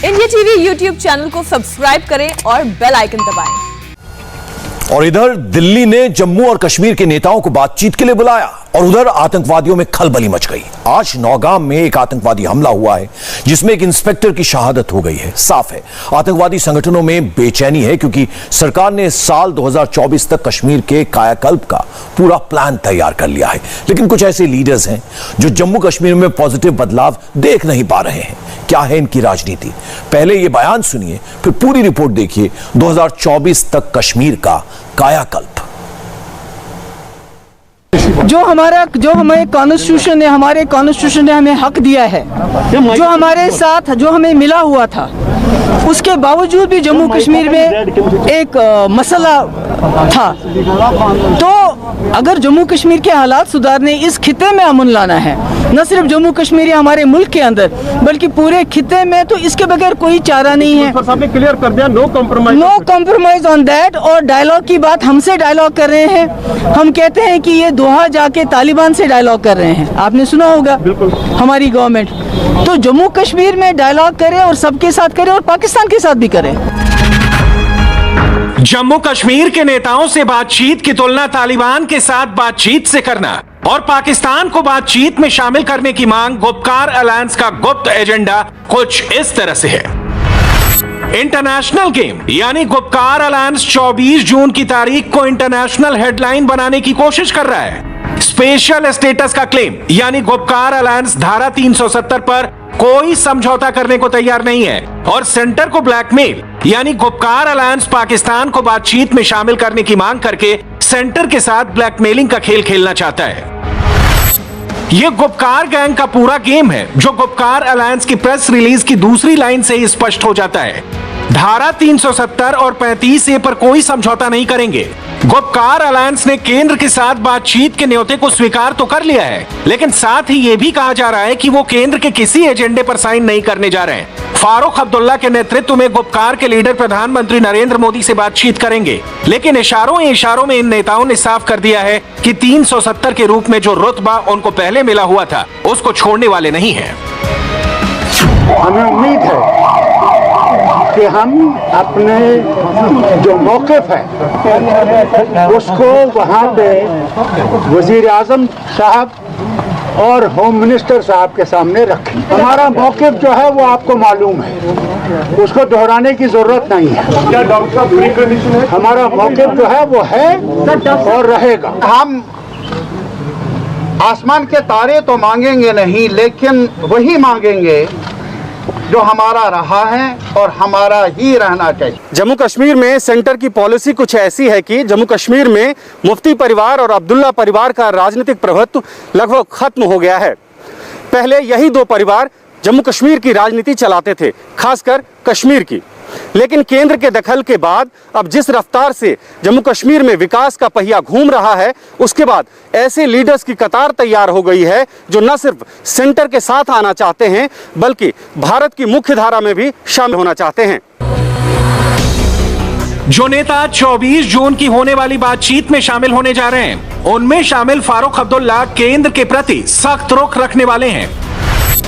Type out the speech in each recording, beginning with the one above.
India TV YouTube channel को subscribe करें और बेल आइकन दबाएं। और इधर दिल्ली ने जम्मू और कश्मीर के नेताओं को बातचीत के लिए बुलाया और उधर आतंकवादियों में खलबली मच गई। आज नौगाम में एक आतंकवादी हमला हुआ है जिसमें एक इंस्पेक्टर की शहादत हो गई है। साफ है आतंकवादी संगठनों में बेचैनी है क्योंकि सरकार ने साल 2024 तक कश्मीर के कायाकल्प का पूरा प्लान तैयार कर लिया है। लेकिन कुछ ऐसे लीडर्स हैं जो जम्मू कश्मीर में पॉजिटिव बदलाव देख नहीं पा रहे हैं। क्या है इनकी राजनीति? पहले ये बयान सुनिए, फिर पूरी रिपोर्ट देखिए 2024 तक कश्मीर का कायाकल्प। जो हमें कॉन्स्टिट्यूशन ने हमें हक दिया है, जो हमारे साथ जो हमें मिला हुआ था, उसके बावजूद भी जम्मू कश्मीर में एक मसला था। तो अगर जम्मू कश्मीर के हालात सुधारने, इस खिते में अमन लाना है, न सिर्फ जम्मू कश्मीर या हमारे मुल्क के अंदर बल्कि पूरे खिते में, तो इसके बगैर कोई चारा नहीं है। क्लियर कर दिया, नो कॉम्प्रोमाइज ऑन दैट। और डायलॉग की बात, हमसे डायलॉग कर रहे हैं। हम कहते हैं कि ये दोहा जाके तालिबान से डायलॉग कर रहे हैं, आपने सुना होगा हमारी गवर्नमेंट। तो जम्मू कश्मीर में डायलॉग करें और सबके साथ करें और पाकिस्तान के साथ भी करें। जम्मू कश्मीर के नेताओं से बातचीत की तुलना तालिबान के साथ बातचीत से करना और पाकिस्तान को बातचीत में शामिल करने की मांग गुपकार अलायंस का गुप्त एजेंडा कुछ इस तरह से है। इंटरनेशनल गेम यानी गुपकार अलायंस 24 जून की तारीख को इंटरनेशनल हेडलाइन बनाने की कोशिश कर रहा है। स्पेशल स्टेटस का क्लेम यानी गुपकार अलायंस धारा 370 पर कोई समझौता करने को तैयार नहीं है और सेंटर को ब्लैकमेल यानी गुपकार अलायंस पाकिस्तान को बातचीत में शामिल करने की मांग करके सेंटर के साथ ब्लैकमेलिंग का खेल खेलना चाहता है। यह गुपकार गैंग का पूरा गेम है जो गुपकार अलायंस की प्रेस रिलीज की दूसरी लाइन से ही स्पष्ट हो जाता है। धारा 370 और 35A पर कोई समझौता नहीं करेंगे। गुपकार अलायंस ने केंद्र के साथ बातचीत के न्योते को स्वीकार तो कर लिया है, लेकिन साथ ही यह भी कहा जा रहा है कि वो केंद्र के किसी एजेंडे पर साइन नहीं करने जा रहे हैं। फारूक अब्दुल्ला के नेतृत्व में गुपकार के लीडर प्रधानमंत्री नरेंद्र मोदी से बातचीत करेंगे, लेकिन इशारों में इन नेताओं ने साफ कर दिया है कि 370 के रूप में जो रुतबा उनको पहले मिला हुआ था उसको छोड़ने वाले नहीं है। हमें उम्मीद है कि हम अपने जो मौक़िफ़ है उसको वहाँ पे वज़ीर आज़म साहब और होम मिनिस्टर साहब के सामने रखें। हमारा मौक़िफ़ जो है वो आपको मालूम है, उसको दोहराने की ज़रूरत नहीं है। क्या डॉक्टर साहब प्री कंडीशन है? हमारा मौक़िफ़ जो है वो है और रहेगा। हम आसमान के तारे तो मांगेंगे नहीं, लेकिन वही मांगेंगे जो हमारा रहा है और हमारा ही रहना चाहिए। जम्मू कश्मीर में सेंटर की पॉलिसी कुछ ऐसी है कि जम्मू कश्मीर में मुफ्ती परिवार और अब्दुल्ला परिवार का राजनीतिक प्रभुत्व लगभग खत्म हो गया है। पहले यही दो परिवार जम्मू कश्मीर की राजनीति चलाते थे, खासकर कश्मीर की। लेकिन केंद्र के दखल के बाद अब जिस रफ्तार से जम्मू कश्मीर में विकास का पहिया घूम रहा है, उसके बाद ऐसे लीडर्स की कतार तैयार हो गई है जो न सिर्फ सेंटर के साथ आना चाहते हैं बल्कि भारत की मुख्य धारा में भी शामिल होना चाहते हैं। जो नेता 24 जून की होने वाली बातचीत में शामिल होने जा रहे हैं, उनमें शामिल फारूक अब्दुल्ला केंद्र के प्रति सख्त रुख रखने वाले हैं।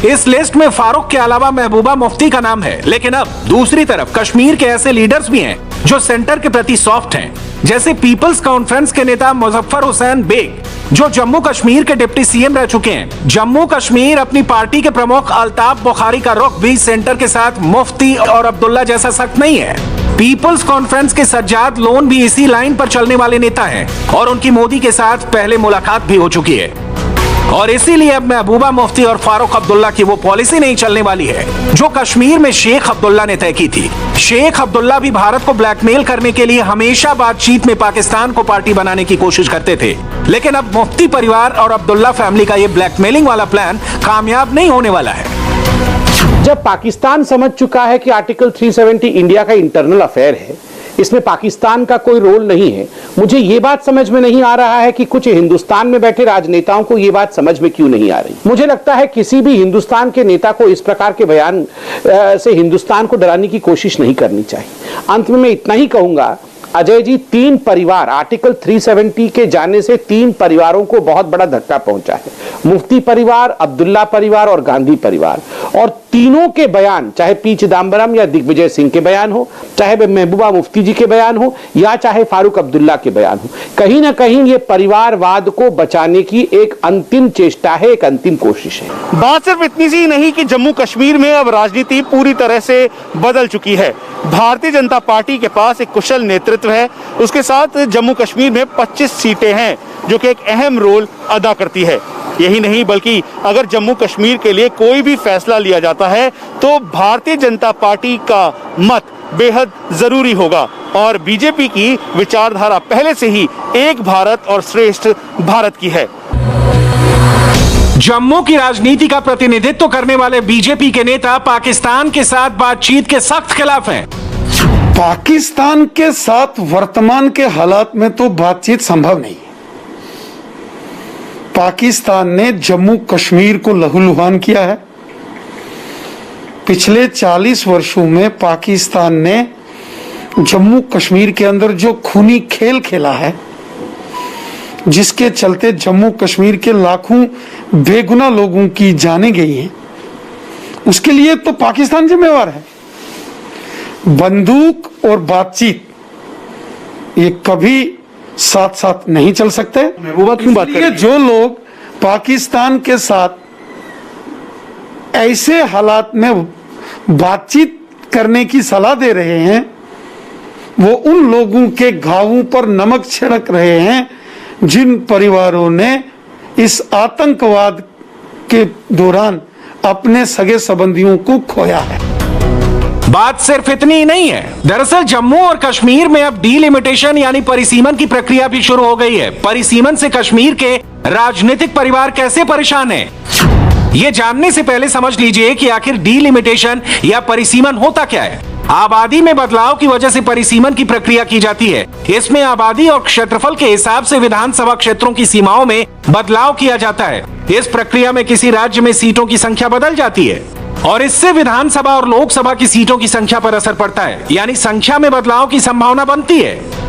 इस लिस्ट में फारूक के अलावा महबूबा मुफ्ती का नाम है, लेकिन अब दूसरी तरफ कश्मीर के ऐसे लीडर्स भी हैं जो सेंटर के प्रति सॉफ्ट हैं, जैसे पीपल्स कॉन्फ्रेंस के नेता मुजफ्फर हुसैन बेग जो जम्मू कश्मीर के डिप्टी सीएम रह चुके हैं। जम्मू कश्मीर अपनी पार्टी के प्रमुख अल्ताफ बुखारी का रुख भी सेंटर के साथ मुफ्ती और अब्दुल्ला जैसा सख्त नहीं है। पीपल्स कॉन्फ्रेंस के सज्जाद लोन भी इसी लाइन पर चलने वाले नेता हैं और उनकी मोदी के साथ पहले मुलाकात भी हो चुकी है और इसीलिए अब महबूबा मुफ्ती और फारूक अब्दुल्ला की वो पॉलिसी नहीं चलने वाली है जो कश्मीर में शेख अब्दुल्ला ने तय की थी। शेख अब्दुल्ला भी भारत को ब्लैकमेल करने के लिए हमेशा बातचीत में पाकिस्तान को पार्टी बनाने की कोशिश करते थे, लेकिन अब मुफ्ती परिवार और अब्दुल्ला फैमिली का ये ब्लैकमेलिंग वाला प्लान कामयाब नहीं होने वाला है। जब पाकिस्तान समझ चुका है कि आर्टिकल 370 इंडिया का इंटरनल अफेयर है, इसमें पाकिस्तान का कोई रोल नहीं है, मुझे ये बात समझ में नहीं आ रहा है कि कुछ हिंदुस्तान में बैठे राजनेताओं को ये बात समझ में क्यों नहीं आ रही। मुझे लगता है किसी भी हिंदुस्तान के नेता को इस प्रकार के बयान से हिंदुस्तान को डराने की कोशिश नहीं करनी चाहिए। अंत में मैं इतना ही कहूंगा, अजय जी, 3 परिवार, आर्टिकल 370 के जाने से 3 परिवारों को बहुत बड़ा धक्का पहुंचा है। मुफ्ती परिवार, अब्दुल्ला परिवार और गांधी परिवार, और तीनों के बयान, चाहे पी चिदम्बरम या दिग्विजय सिंह के बयान हो, चाहे महबूबा मुफ्ती जी के बयान हो, या चाहे फारूक अब्दुल्ला के बयान हो, कहीं ना कहीं ये परिवारवाद को बचाने की एक अंतिम चेष्टा है, एक अंतिम कोशिश है। बात सिर्फ इतनी सी नहीं कि जम्मू कश्मीर में अब राजनीति पूरी तरह से बदल चुकी है। भारतीय जनता पार्टी के पास एक कुशल नेतृत्व है, उसके साथ जम्मू कश्मीर में 25 सीटें हैं जो कि एक अहम रोल अदा करती है। यही नहीं बल्कि अगर जम्मू कश्मीर के लिए कोई भी फैसला लिया जाता है तो भारतीय जनता पार्टी का मत बेहद जरूरी होगा और बीजेपी की विचारधारा पहले से ही एक भारत और श्रेष्ठ भारत की है। जम्मू की राजनीति का प्रतिनिधित्व करने वाले बीजेपी के नेता पाकिस्तान के साथ बातचीत के सख्त खिलाफ हैं। पाकिस्तान के साथ वर्तमान के हालात में तो बातचीत संभव नहीं। पाकिस्तान ने जम्मू कश्मीर को लहूलुहान किया है। पिछले 40 वर्षों में पाकिस्तान ने जम्मू कश्मीर के अंदर जो खूनी खेल खेला है, जिसके चलते जम्मू कश्मीर के लाखों बेगुनाह लोगों की जानें गई हैं, उसके लिए तो पाकिस्तान जिम्मेवार है। बंदूक और बातचीत ये कभी साथ साथ नहीं चल सकते। महबूबा क्यों बात करें? जो लोग पाकिस्तान के साथ ऐसे हालात में बातचीत करने की सलाह दे रहे हैं, वो उन लोगों के घावों पर नमक छिड़क रहे हैं जिन परिवारों ने इस आतंकवाद के दौरान अपने सगे संबंधियों को खोया है। बात सिर्फ इतनी ही नहीं है। दरअसल जम्मू और कश्मीर में अब डीलिमिटेशन यानी परिसीमन की प्रक्रिया भी शुरू हो गई है। परिसीमन से कश्मीर के राजनीतिक परिवार कैसे परेशान हैं? ये जानने से पहले समझ लीजिए कि आखिर डीलिमिटेशन या परिसीमन होता क्या है। आबादी में बदलाव की वजह से परिसीमन की प्रक्रिया की जाती है। इसमें आबादी और क्षेत्रफल के हिसाब से विधानसभा क्षेत्रों की सीमाओं में बदलाव किया जाता है। इस प्रक्रिया में किसी राज्य में सीटों की संख्या बदल जाती है और इससे विधानसभा और लोकसभा की सीटों की संख्या पर असर पड़ता है, यानी संख्या में बदलाव की संभावना बनती है।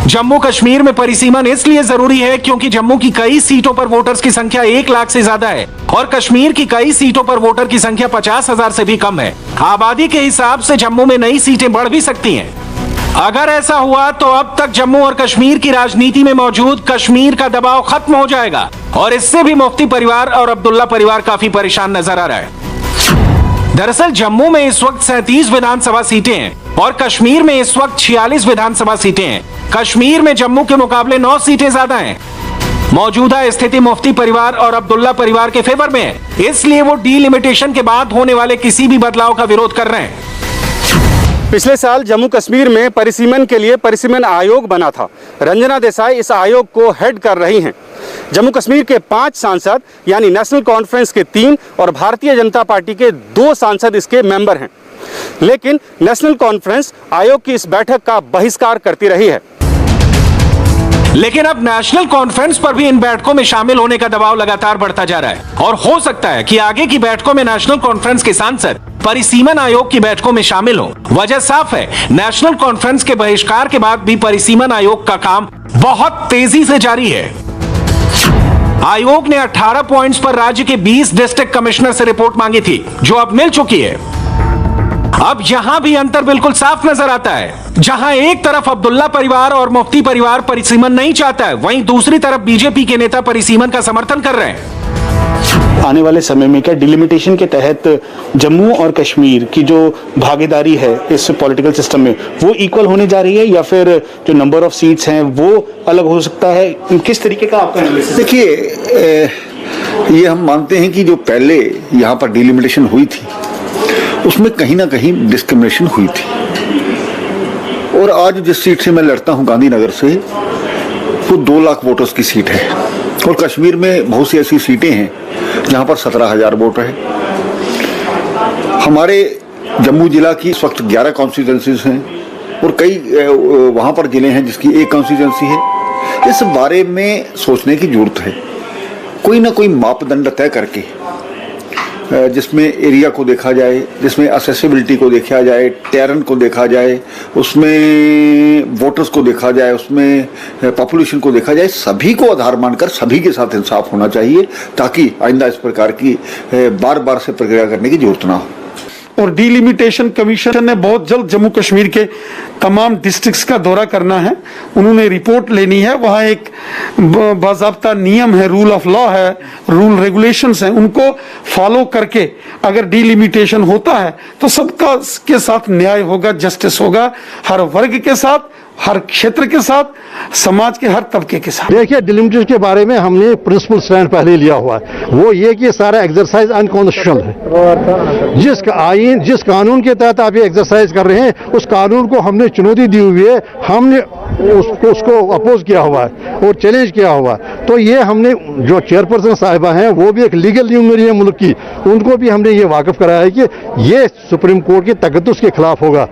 जम्मू कश्मीर में परिसीमन इसलिए जरूरी है क्योंकि जम्मू की कई सीटों पर वोटर्स की संख्या 1 लाख से ज्यादा है और कश्मीर की कई सीटों पर वोटर की संख्या 50,000 से भी कम है। आबादी के हिसाब से जम्मू में नई सीटें बढ़ भी सकती हैं। अगर ऐसा हुआ तो अब तक जम्मू और कश्मीर की राजनीति में मौजूद कश्मीर का दबाव खत्म हो जाएगा और इससे भी मुफ्ती परिवार और अब्दुल्ला परिवार काफी परेशान नजर आ रहा है। दरअसल जम्मू में इस वक्त 37 विधानसभा सीटें हैं और कश्मीर में इस वक्त 46 विधानसभा सीटें हैं। कश्मीर में जम्मू के मुकाबले 9 सीटें ज्यादा हैं। मौजूदा स्थिति मुफ्ती परिवार और अब्दुल्ला परिवार के फेवर में है, इसलिए वो डीलिमिटेशन के बाद होने वाले किसी भी बदलाव का विरोध कर रहे हैं। पिछले साल जम्मू कश्मीर में परिसीमन के लिए परिसीमन आयोग बना था। रंजना देसाई इस आयोग को हेड कर रही हैं। जम्मू कश्मीर के 5 सांसद यानी नेशनल कॉन्फ्रेंस के 3 और भारतीय जनता पार्टी के 2 सांसद इसके मेंबर हैं। लेकिन नेशनल कॉन्फ्रेंस आयोग की इस बैठक का बहिष्कार करती रही है। लेकिन अब नेशनल कॉन्फ्रेंस पर भी इन बैठकों में शामिल होने का दबाव लगातार बढ़ता जा रहा है और हो सकता है कि आगे की बैठकों में नेशनल कॉन्फ्रेंस के सांसद परिसीमन आयोग की बैठकों में शामिल हो। वजह साफ है, नेशनल कॉन्फ्रेंस के बहिष्कार के बाद भी परिसीमन आयोग का काम बहुत तेजी से जारी है। आयोग ने 18 पॉइंट्स पर राज्य के 20 डिस्ट्रिक्ट कमिश्नर से रिपोर्ट मांगी थी, जो अब मिल चुकी है। अब यहां भी अंतर बिल्कुल साफ नजर आता है। जहां एक तरफ अब्दुल्ला परिवार और मुफ्ती परिवार परिसीमन नहीं चाहता है, वहीं दूसरी तरफ बीजेपी के नेता परिसीमन का समर्थन कर रहे हैं। आने वाले समय में क्या डिलिमिटेशन के तहत जम्मू और कश्मीर की जो भागीदारी है इस पॉलिटिकल सिस्टम में वो इक्वल होने जा रही है या फिर जो नंबर ऑफ सीट्स हैं वो अलग हो सकता है? किस तरीके का आपका एनालिसिस? देखिए, ये हम मानते हैं कि जो पहले यहाँ पर डिलिमिटेशन हुई थी उसमें कहीं ना कहीं डिस्क्रिमिनेशन हुई थी और आज जिस सीट से मैं लड़ता हूँ गांधीनगर से, वो 2 लाख वोटर्स की सीट है और कश्मीर में बहुत सी ऐसी सीटें हैं जहाँ पर 17,000 वोटर हैं। हमारे जम्मू जिला की इस वक्त 11 कॉन्स्टिट्यूंसीज हैं और कई वहाँ पर जिले हैं जिसकी 1 कॉन्स्टिट्यूंसी है। इस बारे में सोचने की जरूरत है, कोई ना कोई मापदंड तय करके जिसमें एरिया को देखा जाए, जिसमें असेसिबिलिटी को देखा जाए, टेरन को देखा जाए, उसमें वोटर्स को देखा जाए, उसमें पॉपुलेशन को देखा जाए, सभी को आधार मानकर सभी के साथ इंसाफ होना चाहिए, ताकि आइंदा इस प्रकार की बार बार से प्रक्रिया करने की जरूरत ना हो। और डिलिमिटेशन कमीशन ने बहुत जल्द जम्मू कश्मीर के तमाम डिस्ट्रिक्ट्स का दौरा करना है, उन्होंने रिपोर्ट लेनी है, वहाँ एक बाज़ाब्ता नियम है, रूल ऑफ लॉ है, रूल रेगुलेशंस हैं, उनको फॉलो करके अगर डिलिमिटेशन होता है तो सबका के साथ न्याय होगा, जस्टिस होगा, हर वर्ग के साथ, हर क्षेत्र के साथ, समाज के हर तबके के साथ। देखिए, डिलिमिटेशन के बारे में हमने प्रिंसिपल स्टैंड पहले लिया हुआ है, वो ये कि सारा एक्सरसाइज अनकॉन्स्टिट्यूशनल है। जिस कानून के तहत आप ये एक्सरसाइज कर रहे हैं, उस कानून को हमने चुनौती दी हुई है, हमने उसको अपोज किया हुआ है और चैलेंज किया हुआ है। तो ये हमने जो चेयरपर्सन साहिबा हैं, वो भी एक लीगल ल्यूमिनरी है मुल्क की, उनको भी हमने ये वाकिफ कराया है कि ये सुप्रीम कोर्ट के तकद्दुस के खिलाफ होगा।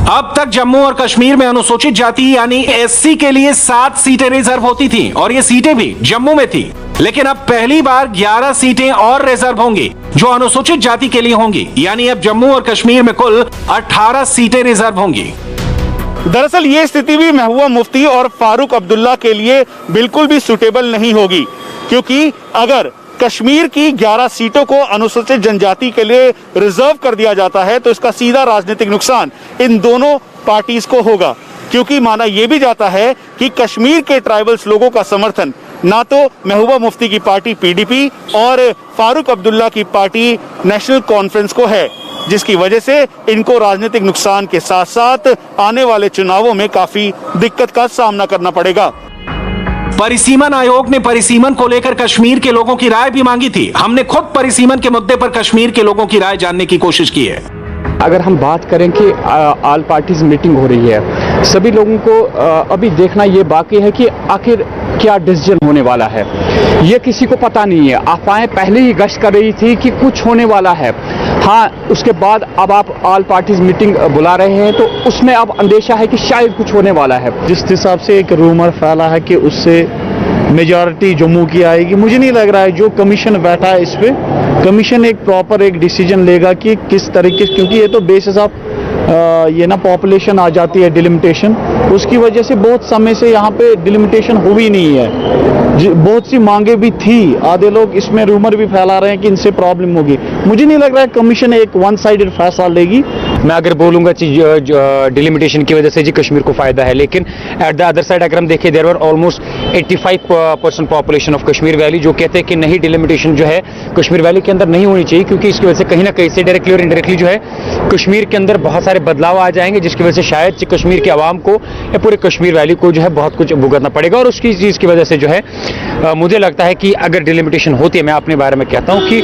अब तक जम्मू और कश्मीर में अनुसूचित जाति यानी एससी के लिए 7 सीटें रिजर्व होती थी और ये सीटें भी जम्मू में थी, लेकिन अब पहली बार 11 सीटें और रिजर्व होंगी जो अनुसूचित जाति के लिए होंगी, यानी अब जम्मू और कश्मीर में कुल 18 सीटें रिजर्व होंगी। दरअसल ये स्थिति भी महबूबा मुफ्ती और फारूक अब्दुल्ला के लिए बिल्कुल भी सुटेबल नहीं होगी, क्योंकि अगर कश्मीर की 11 सीटों को अनुसूचित जनजाति के लिए रिजर्व कर दिया जाता है तो इसका सीधा राजनीतिक नुकसान इन दोनों पार्टीज को होगा, क्योंकि माना यह भी जाता है कि कश्मीर के ट्राइबल्स लोगों का समर्थन ना तो महबूबा मुफ्ती की पार्टी पीडीपी और फारूक अब्दुल्ला की पार्टी नेशनल कॉन्फ्रेंस को है, जिसकी वजह से इनको राजनीतिक नुकसान के साथ साथ आने वाले चुनावों में काफी दिक्कत का सामना करना पड़ेगा। परिसीमन आयोग ने परिसीमन को लेकर कश्मीर के लोगों की राय भी मांगी थी। हमने खुद परिसीमन के मुद्दे पर कश्मीर के लोगों की राय जानने की कोशिश की है। अगर हम बात करें कि ऑल पार्टीज मीटिंग हो रही है, सभी लोगों को अभी देखना ये बाकी है कि आखिर क्या डिसीजन होने वाला है, ये किसी को पता नहीं है। अफवाहें पहले ही गश्त कर रही थी कि कुछ होने वाला है। हाँ, उसके बाद अब आप ऑल पार्टीज मीटिंग बुला रहे हैं तो उसमें अब अंदेशा है कि शायद कुछ होने वाला है। जिस हिसाब से एक रूमर फैला है कि उससे मेजॉरिटी जम्मू की आएगी, मुझे नहीं लग रहा है। जो कमीशन बैठा है इस पे, कमीशन एक प्रॉपर एक डिसीजन लेगा कि किस तरीके से, क्योंकि ये तो बेसिस ऑफ ये ना पॉपुलेशन आ जाती है डिलिमिटेशन, उसकी वजह से बहुत समय से यहाँ पे डिलिमिटेशन हुई नहीं है। बहुत सी मांगे भी थी, आधे लोग इसमें रूमर भी फैला रहे हैं कि इनसे प्रॉब्लम होगी। मुझे नहीं लग रहा है कमीशन एक वन साइडेड फैसला लेगी। मैं अगर बोलूंगा डिलिमिटेशन की वजह से जी कश्मीर को फायदा है, लेकिन एट द अदर साइड अगर हम देखें there were almost 85% population of Kashmir valley जो कहते हैं कि नहीं, डिलिमिटेशन जो है कश्मीर वैली के अंदर नहीं होनी चाहिए, क्योंकि इसकी वजह से कहीं ना कहीं से डायरेक्टली और इनडायरेक्टली जो है कश्मीर के अंदर बहुत सारे बदलाव आ जाएंगे, जिसकी वजह से शायद कश्मीर के आवाम को या पूरे कश्मीर वैली को जो है बहुत कुछ भुगतना पड़ेगा। और उसकी चीज़ की वजह से जो है मुझे लगता है कि अगर डिलिमिटेशन होती है, मैं अपने बारे में कहता हूँ कि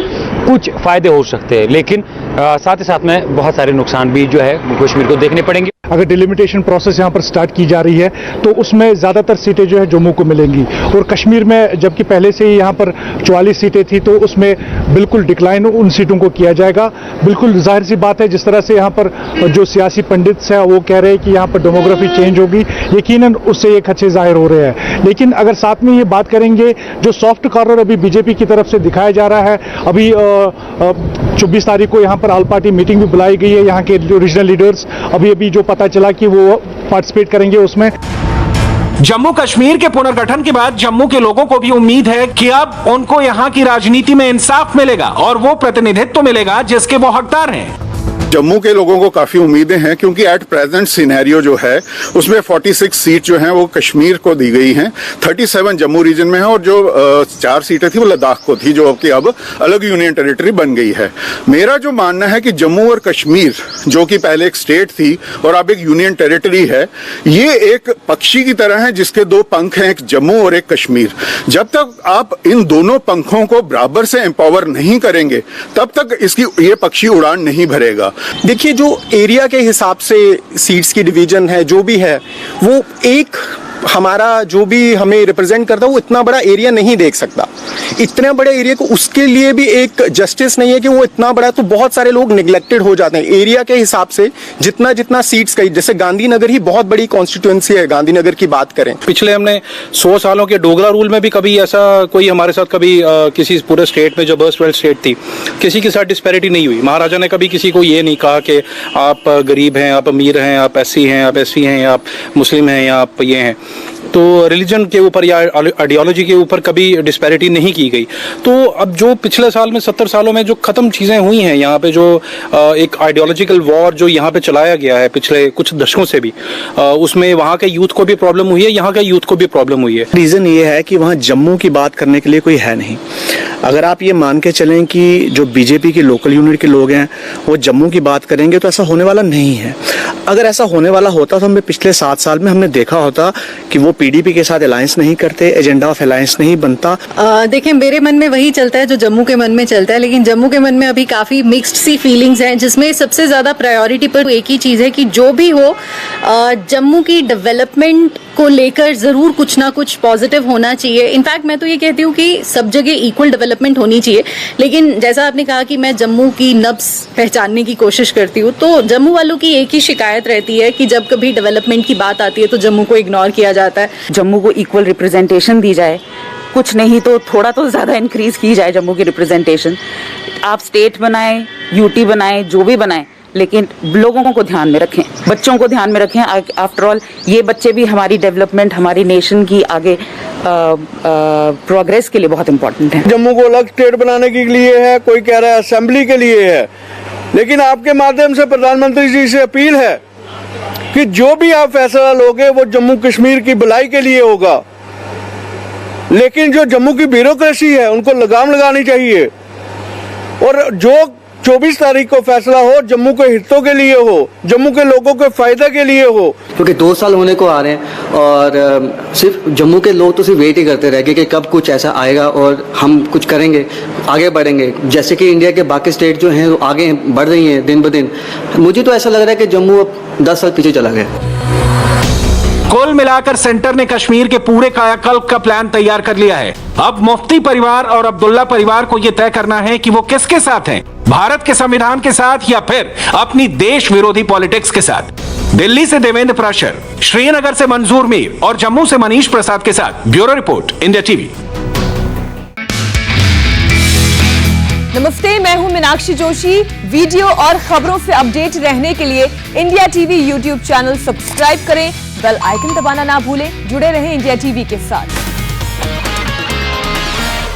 कुछ फायदे हो सकते हैं, लेकिन साथ ही साथ में बहुत सारे नुकसान भी जो है कश्मीर को देखने पड़ेंगे। अगर डिलिमिटेशन प्रोसेस यहाँ पर स्टार्ट की जा रही है तो उसमें ज़्यादातर सीटें जो है जम्मू को मिलेंगी, और कश्मीर में जबकि पहले से ही यहाँ पर 44 सीटें थी तो उसमें बिल्कुल डिक्लाइन उन सीटों को किया जाएगा। बिल्कुल जाहिर सी बात है, जिस तरह से यहाँ पर जो सियासी पंडित हैं वो कह रहे हैं कि यहाँ पर डेमोग्राफी चेंज होगी, यकीनन उससे ये खदशे जाहिर हो रहे हैं। लेकिन अगर साथ में ये बात करेंगे, जो सॉफ्ट कॉर्नर अभी बीजेपी की तरफ से दिखाया जा रहा है, अभी 24 तारीख को यहाँ पर ऑल पार्टी मीटिंग भी बुलाई गई है, यहाँ के जो रीजनल लीडर्स अभी जो पता चला कि वो पार्टिसिपेट करेंगे उसमें। जम्मू कश्मीर के पुनर्गठन के बाद जम्मू के लोगों को भी उम्मीद है कि अब उनको यहाँ की राजनीति में इंसाफ मिलेगा और वो प्रतिनिधित्व मिलेगा जिसके वो हकदार हैं। जम्मू के लोगों को काफी उम्मीदें हैं, क्योंकि एट प्रेजेंट सिनेरियो जो है उसमें 46 सीट जो हैं वो कश्मीर को दी गई हैं, 37 जम्मू रीजन में है और जो 4 सीटें थी वो लद्दाख को थी, जो कि अब अलग यूनियन टेरिटरी बन गई है। मेरा जो मानना है कि जम्मू और कश्मीर जो कि पहले एक स्टेट थी और अब एक यूनियन टेरिटरी है, ये एक पक्षी की तरह है जिसके 2 पंख हैं, एक जम्मू और एक कश्मीर। जब तक आप इन दोनों पंखों को बराबर से एम्पावर नहीं करेंगे तब तक इसकी ये पक्षी उड़ान नहीं भरेगा। देखिए, जो एरिया के हिसाब से सीट्स की डिवीजन है, जो भी है, वो एक हमारा जो भी हमें रिप्रेजेंट करता है वो इतना बड़ा एरिया नहीं देख सकता। इतने बड़े एरिया को उसके लिए भी एक जस्टिस नहीं है कि वो इतना बड़ा, तो बहुत सारे लोग निगलेक्टेड हो जाते हैं एरिया के हिसाब से। जितना जितना सीट्स कही, जैसे गांधीनगर ही बहुत बड़ी कॉन्स्टिट्यूएंसी है, गांधीनगर की बात करें। पिछले हमने 100 सालों के डोगरा रूल में भी कभी ऐसा कोई हमारे साथ कभी किसी पूरे स्टेट में जो बर्स्ट स्टेट थी, किसी के साथ डिस्पैरिटी नहीं हुई। महाराजा ने कभी किसी को ये नहीं कहा कि आप गरीब हैं, आप अमीर हैं, आप एससी हैं, आप एससी हैं, आप मुस्लिम हैं या आप ये हैं। तो रिलीजन के ऊपर या आइडियोलॉजी के ऊपर कभी डिस्पैरिटी नहीं की गई। तो अब जो पिछले साल में 70 सालों में जो ख़त्म चीज़ें हुई हैं यहाँ पे, जो एक आइडियोलॉजिकल वॉर जो यहाँ पे चलाया गया है पिछले कुछ दशकों से भी, उसमें वहाँ के यूथ को भी प्रॉब्लम हुई है, यहाँ के यूथ को भी प्रॉब्लम हुई है। रीज़न ये है कि वहाँ जम्मू की बात करने के लिए कोई है नहीं। अगर आप ये मान के चलें कि जो बीजेपी की लोकल यूनिट के लोग हैं वो जम्मू की बात करेंगे तो ऐसा होने वाला नहीं है। अगर ऐसा होने वाला होता तो हमें पिछले 7 साल में हमने देखा होता कि वो पीडीपी के साथ अलायंस नहीं करते, एजेंडा ऑफ अलायंस नहीं बनता। देखिए, मेरे मन में वही चलता है जो जम्मू के मन में चलता है, लेकिन जम्मू के मन में अभी काफ़ी मिक्स्ड सी फीलिंग्स हैं, जिसमें सबसे ज़्यादा प्रायोरिटी पर एक ही चीज़ है कि जो भी हो जम्मू की डेवलपमेंट को लेकर ज़रूर कुछ ना कुछ पॉजिटिव होना चाहिए। इनफैक्ट मैं तो ये कहती हूँ कि सब जगह इक्वल डेवलपमेंट होनी चाहिए। लेकिन जैसा आपने कहा कि मैं जम्मू की नब्ज़ पहचानने की कोशिश करती हूँ, तो जम्मू वालों की एक ही शिकायत रहती है कि जब कभी डेवलपमेंट की बात आती है तो जम्मू को इग्नोर किया जाता है। जम्मू को इक्वल रिप्रेजेंटेशन दी जाए, कुछ नहीं तो थोड़ा तो ज़्यादा इंक्रीज की जाए जम्मू की रिप्रेजेंटेशन। आप स्टेट बनाएं, यूटी बनाएं, जो भी बनाएं, लेकिन लोगों को ध्यान में रखें, बच्चों को ध्यान में रखें। आफ्टर ऑल ये बच्चे भी हमारी डेवलपमेंट, हमारी नेशन की आगे प्रोग्रेस के लिए बहुत इंपॉर्टेंट है। जम्मू को अलग स्टेट बनाने के लिए है, कोई कह रहा है असेंबली के लिए है, लेकिन आपके माध्यम से प्रधानमंत्री जी से अपील है कि जो भी आप फैसला लोगे वो जम्मू कश्मीर की भलाई के लिए होगा। लेकिन जो जम्मू की ब्यूरोक्रेसी है उनको लगाम लगानी चाहिए, और जो 24 तारीख को फैसला हो जम्मू के हितों के लिए हो, जम्मू के लोगों के फायदे के लिए हो। क्योंकि 2 साल होने को आ रहे हैं और सिर्फ जम्मू के लोग तो सिर्फ वेट ही करते रह गए कि कब कुछ ऐसा आएगा और हम कुछ करेंगे, आगे बढ़ेंगे। जैसे कि इंडिया के बाकी स्टेट जो हैं वो आगे बढ़ रही हैं दिन ब दिन। मुझे तो ऐसा लग रहा है कि जम्मू अब 10 साल पीछे चला गया। कुल मिलाकर सेंटर ने कश्मीर के पूरे कायाकल्प का प्लान तैयार कर लिया है। अब मुफ्ती परिवार और अब्दुल्ला परिवार को यह तय करना है कि वो किसके साथ हैं, भारत के संविधान के साथ या फिर अपनी देश विरोधी पॉलिटिक्स के साथ। दिल्ली से देवेंद्र प्राशर, श्रीनगर से मंजूर मीर और जम्मू से मनीष प्रसाद के साथ ब्यूरो रिपोर्ट, इंडिया टीवी। नमस्ते, मैं हूं मीनाक्षी जोशी। वीडियो और खबरों से अपडेट रहने के लिए India TV YouTube channel subscribe करें, बेल आइकन दबाना ना भूलें। जुड़े रहें इंडिया टीवी के साथ।